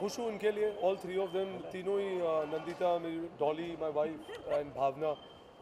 खुश हूँ उनके लिए, ऑल थ्री ऑफ देम, तीनों ही, नंदिता, मेरी Dolly, my wife and Bhavna,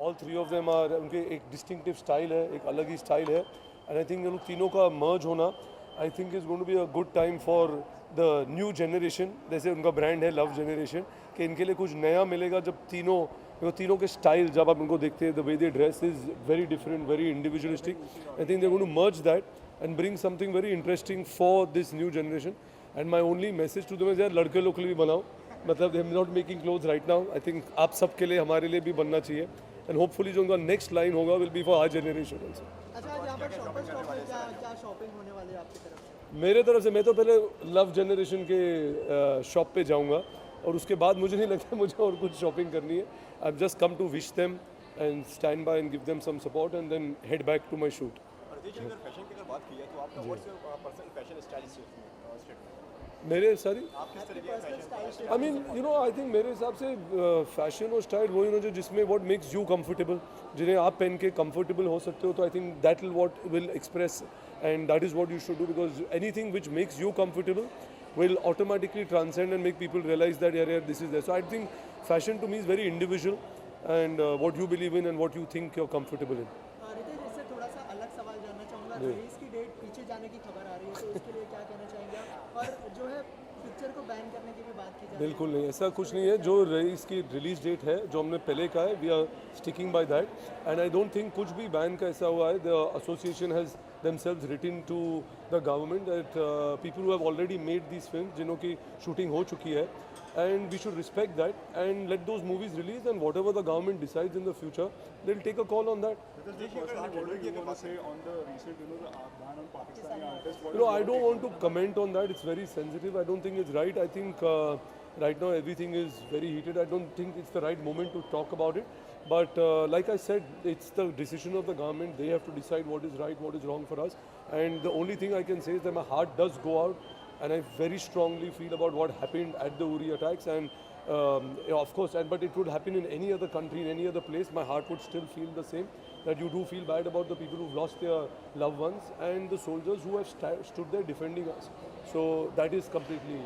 all three of them are, उनके एक डिस्टिंक्टिव स्टाइल है, एक अलग ही स्टाइल है, एंड आई थिंक तीनों का मर्ज होना I think is going to be a good time for the new generation. जैसे उनका ब्रांड है लव जनरेशन, कि इनके लिए कुछ नया मिलेगा जब तीनों के स्टाइल जब आप उनको देखते हैं, the way they dress is very different, very individualistic. I think they going to merge that and bring something very interesting for this new generation. And my only message to them is यार, लड़के लोग के लिए भी बनाओ, मतलब they am not making cloth right now. I think आप सबके लिए, हमारे लिए भी बनना चाहिए, एंड होपफुली जो उनका नेक्स्ट लाइन होगा will be for our generation also. अच्छा, आज यहाँ पर शॉपर स्टॉप में क्या शॉपिंग होने वाली है आपकी तरफ से? मेरे तरफ से मैं तो पहले लव जनरेशन के शॉप पे जाऊंगा, और उसके बाद मुझे नहीं लगता मुझे और कुछ शॉपिंग करनी है। I just come to wish them and stand by and give them some support and then head back to my shoot. Ritesh ji, अगर फैशन की अगर बात की जाए तो आपका what's your personal fashion style statement? मेरे सारी आप किस तरह के fashion? I mean I think मेरे हिसाब से फैशन और स्टाइल वही ना जो जिसमें व्हाट मेक्स यू कंफर्टेबल, जिन्हें आप पहन के कंफर्टेबल हो सकते हो, तो I think that will what will express and that is what you should do, because anything which makes you comfortable will automatically transcend and make people realize that yeah, this is there. So I think fashion to me is very individual, and what you believe in and what you think you're comfortable in. Ritesh, इससे थोड़ा सा अलग सवाल जानना चाहूँगा। Release की date पीछे जाने की खबर आ रही है, तो उसके लिए क्या कहना चाहेंगे आप? और जो है पिक्चर को बैन करने की भी बात की जा रही है। बिल्कुल नहीं, ऐसा कुछ नहीं है। जो इसकी रिलीज डेट है जो हमने पहले कहा है, we are sticking by that, and I don't think कुछ भी बैन का ऐसा हुआ है। The association has themselves written to the government that people who have already made these films, जिन्हों की शूटिंग हो चुकी है, and we should respect that and let those movies release, and whatever the government decides in the future, they'll take a call on that. What do you want to say on the recent, the ban on Pakistani artists? I don't want to comment on that. It's very sensitive. I don't think it's right. I think right now everything is very heated. I don't think it's the right moment to talk about it. But like I said, it's the decision of the government. They have to decide what is right, what is wrong for us. And the only thing I can say is that my heart does go out, and I very strongly feel about what happened at the Uri attacks. And of course, but it would happen in any other country, in any other place, my heart would still feel the same. That you do feel bad about the people who've lost their loved ones and the soldiers who have stood there defending us. So that is completely,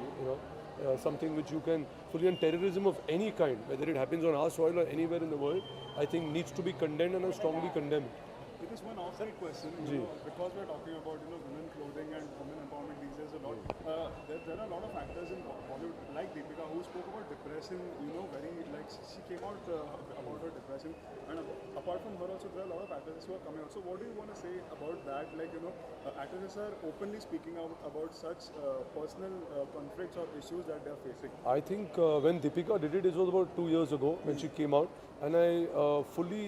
something which you can fully, and terrorism of any kind, whether it happens on our soil or anywhere in the world, I think needs to be condemned, and I strongly condemn it. It is one offside question, because we're talking about women clothing and women empowerment these days a lot. There are a lot of actors in Bollywood like Deepika who spoke about depression. Very like she came out about her depression, and apart from her also there are a lot of actresses who are coming out. So what do you want to say about that? Like actresses are openly speaking out about such personal conflicts or issues that they are facing. I think when Deepika did it, it was about 2 years ago when she came out, and I fully,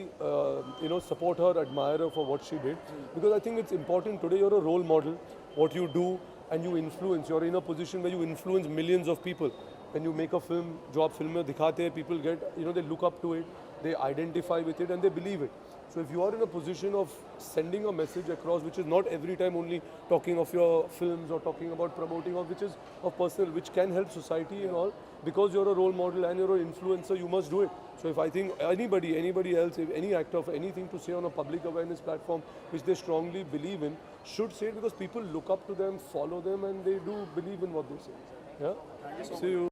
support her, admire her for what she did, because I think it's important today. You're a role model. What you do, and you influence. You're in a position where you influence millions of people. When you make a film, जो आप film में दिखाते हैं, people get, they look up to it, they identify with it, and they believe it. So if you are in a position of sending a message across, which is not every time only talking of your films or talking about promoting, or which is of personal, which can help society and all, because you're a role model and you're an influencer, you must do it. So if I think anybody else, if any actor of anything to say on a public awareness platform, which they strongly believe in, should say it, because people look up to them, follow them, and they do believe in what they say. Yeah? Thank you so much. See you.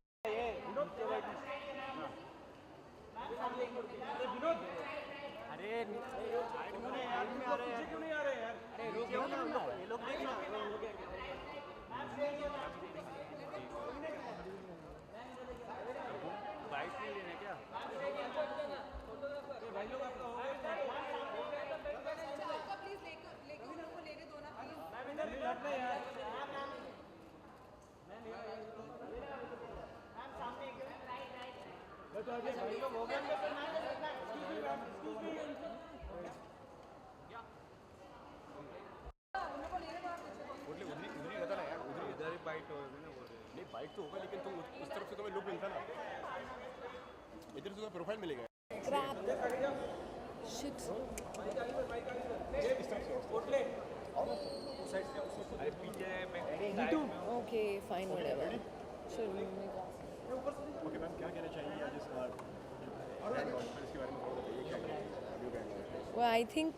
नहीं bike तो होगा, लेकिन तुम उस तरफ से तुम्हें look मिलता ना, इधर से तुम्हें प्रोफाइल मिलेगा। Shit. Okay, fine, whatever. Sure, we'll make it. Okay ma'am, क्या कहना चाहेंगी आज इस बार इसके बारे में थोड़ा बताइए, क्या कहेंगे? Well, I think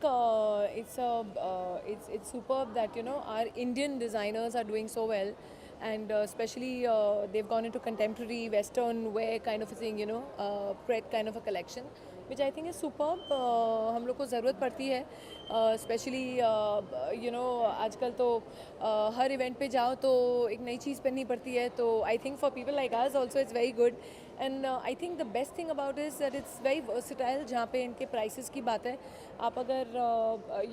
it's superb that our Indian designers are doing so well, and especially they've gone into contemporary western wear kind of a thing, you know, Pret kind of a collection, which I think is superb. हम लोग को ज़रूरत पड़ती है, specially you know आजकल तो हर event पे जाओ तो एक नई चीज़ पहननी पड़ती है, तो I think for people like us also it's very good. And I think the best thing about is that it's very versatile. जहाँ पे इनके प्राइसेस की बात है, आप अगर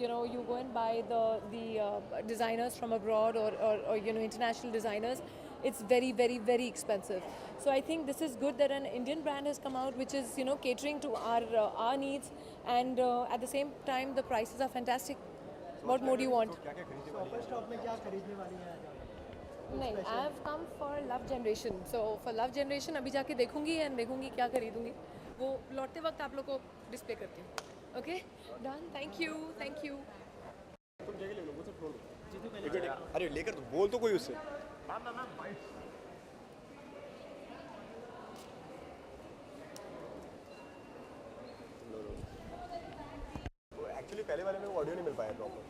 you know you go and buy the designers from abroad और you know international designers, it's very very very expensive. So I think this is good that an Indian brand has come out which is, you know, catering to our needs, and at the same time the prices are fantastic. What more do you want? Shopper stop में क्या खरीदने वाली हैं आज आप? नहीं, I have come for Love Generation. So for Love Generation अभी जाके देखूंगी एंड देखूंगी क्या खरीदूंगी, वो लौटते वक्त आप लोग को डिस्प्ले करती हूँ. Okay done, thank you thank you. तुम जगह ले लो, मुझसे छोड़ दो. अरे लेकर तो बोल तो कोई उससे. एक्चुअली पहले वाले में ऑडियो नहीं मिल पाया प्रॉपर.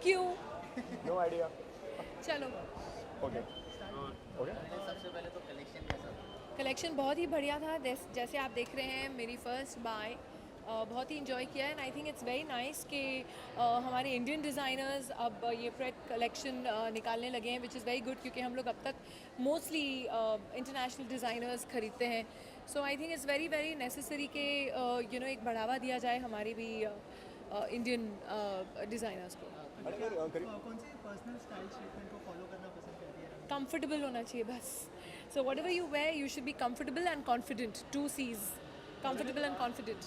क्यों? No idea. चलो, ओके ओके. कलेक्शन बहुत ही बढ़िया था. जैसे आप देख रहे हैं, मेरी फर्स्ट बाय बहुत ही इन्जॉय किया है. And I think it's very nice कि हमारे इंडियन डिज़ाइनर्स अब ये प्रेट कलेक्शन निकालने लगे हैं, विच इज़ वेरी गुड, क्योंकि हम लोग अब तक मोस्टली इंटरनेशनल डिज़ाइनर्स खरीदते हैं. So I think it's very very necessary कि यू नो एक बढ़ावा दिया जाए हमारी भी इंडियन डिज़ाइनर्स को. कौन सी पर्सनल स्टाइल ट्रीटमेंट को फॉलो करना पसंद करती है? कंफर्टेबल होना चाहिए बस. So whatever you wear you should be comfortable and confident. 2 C's, comfortable and confident.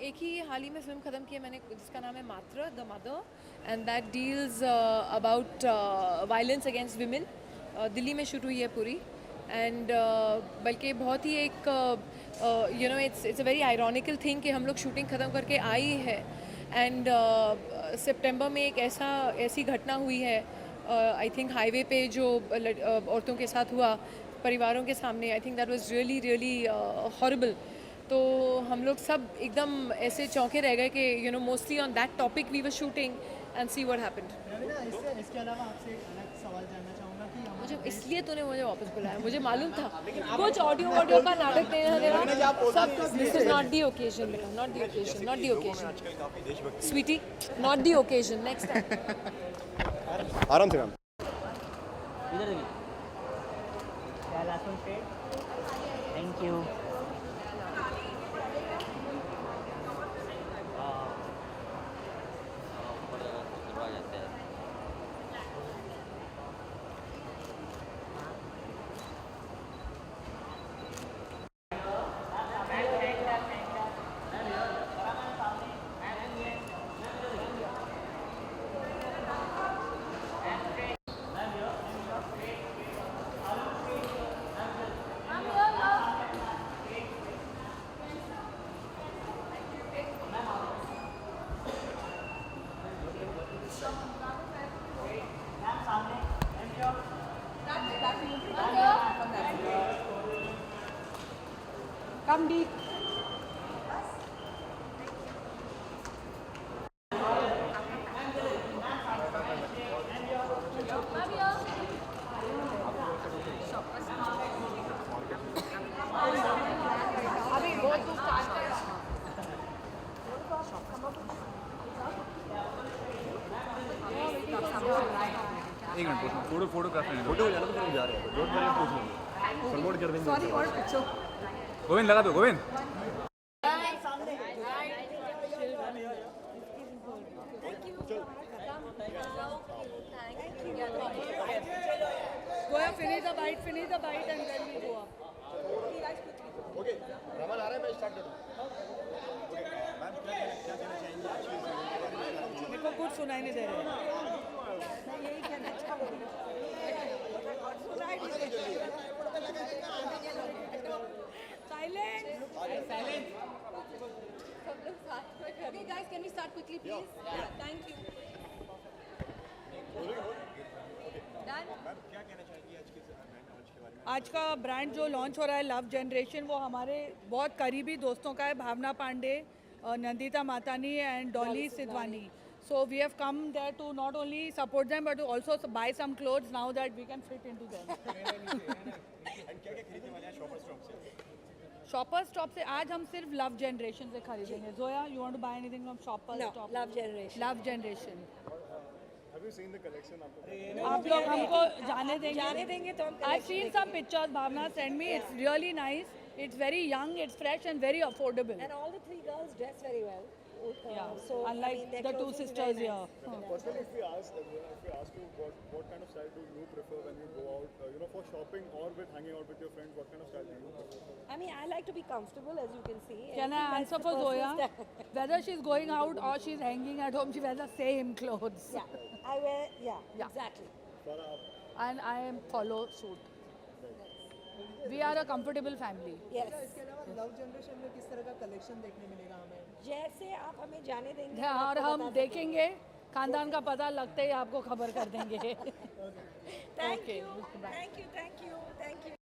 एक ही हाल ही में फिल्म ख़त्म की है मैंने, जिसका नाम है मात्र the mother, and that deals about violence against women. Delhi में शूट हुई है पूरी, एंड बल्कि बहुत ही एक you know it's a very ironical thing कि हम लोग शूटिंग ख़त्म करके आई है, एंड सितंबर में एक ऐसी घटना हुई है आई थिंक हाईवे पे जो औरतों के साथ हुआ परिवारों के सामने. I think that was really really horrible. तो हम लोग सब एकदम ऐसे चौंके रह गए कि you know mostly on that topic we were shooting and see what happened. Raveena, इसके अलावा आपसे एक अलग सवाल जानना चाहूँगा कि हम मुझे इसलिए तूने मुझे वापस बुलाया, मुझे मालूम था कुछ ऑडियो का नाटक नहीं है तेरा सब. This is not the occasion बेटा, not the occasion, not the occasion sweetie, not the occasion. Next time आराम से काम. इधर देखिए. क्या लास्ट वन पे? Thank you. Come deep. अभी वो तू स्टार्ट कर. एक मिनट फोटोग्राफ लेने दो. फोटो हो जाना तो फिर हम जा रहे हैं. रोड पर पूछ लेंगे, प्रमोट कर देंगे. सॉरी और पिक्चर गोविंद लगा दो. Govind Finish the bite and then we go up. Okay Raman आ रहा है, मैं स्टार्ट कर दूँ. ओके मैम, क्या कहना चाहेंगे आज की मेरे को कुछ सुनाई नहीं दे रहा है. मैं यही कहना चाहूँगी. Silent. Okay guys, can we start quickly please? Yeah. Thank you. Done? क्या कहना चाहेंगे आज के ब्रांड लॉन्च के बारे में? आज का ब्रांड जो लॉन्च हो रहा है लव जनरेशन, वो हमारे बहुत करीबी दोस्तों का है. Bhavna Pandey, Nandita Matani and Dolly Sidhwani. So we have come there to not only support them but to also buy some clothes now that we can fit into them. And क्या क्या खरीदने वाले हैं शॉपर स्टॉप से? Shoppers Stop से आज हम सिर्फ लव जनरेशन से खरीदेंगे. Zoya, you want to buy anything from Shoppers No, Stop? Love Generation. Love Generation. Have you seen the collection? आपको आप लोग हमको जाने देंगे. जाने देंगे तो हम I've collection seen some pictures. Bhavna sent me. It's really nice. It's very young. It's fresh and very affordable. And all the three girls dress very well. Yeah. So Unlike their the two clothes will be sisters very here. nice. Personally, if we ask you what kind of style do you prefer when you go out, for shopping or with hanging out with your friends, what kind of style do you prefer? I mean, I like to be comfortable, as you can see. Can I Everything answer that's for the personal Zoya? style. Whether she's going out or she's hanging at home, she wears the same clothes. Yeah, I wear, Yeah. exactly. And I am follow suit. We are a comfortable family. Yes. इसके अलावा love generation में किस तरह का collection देखने मिलेगा हमें? जैसे आप हमें जाने देंगे हाँ, और आपको हम बता देखेंगे खानदान का पता लगते ही आपको खबर कर देंगे. देंगे. Thank Okay. you, thank you, thank you, thank you.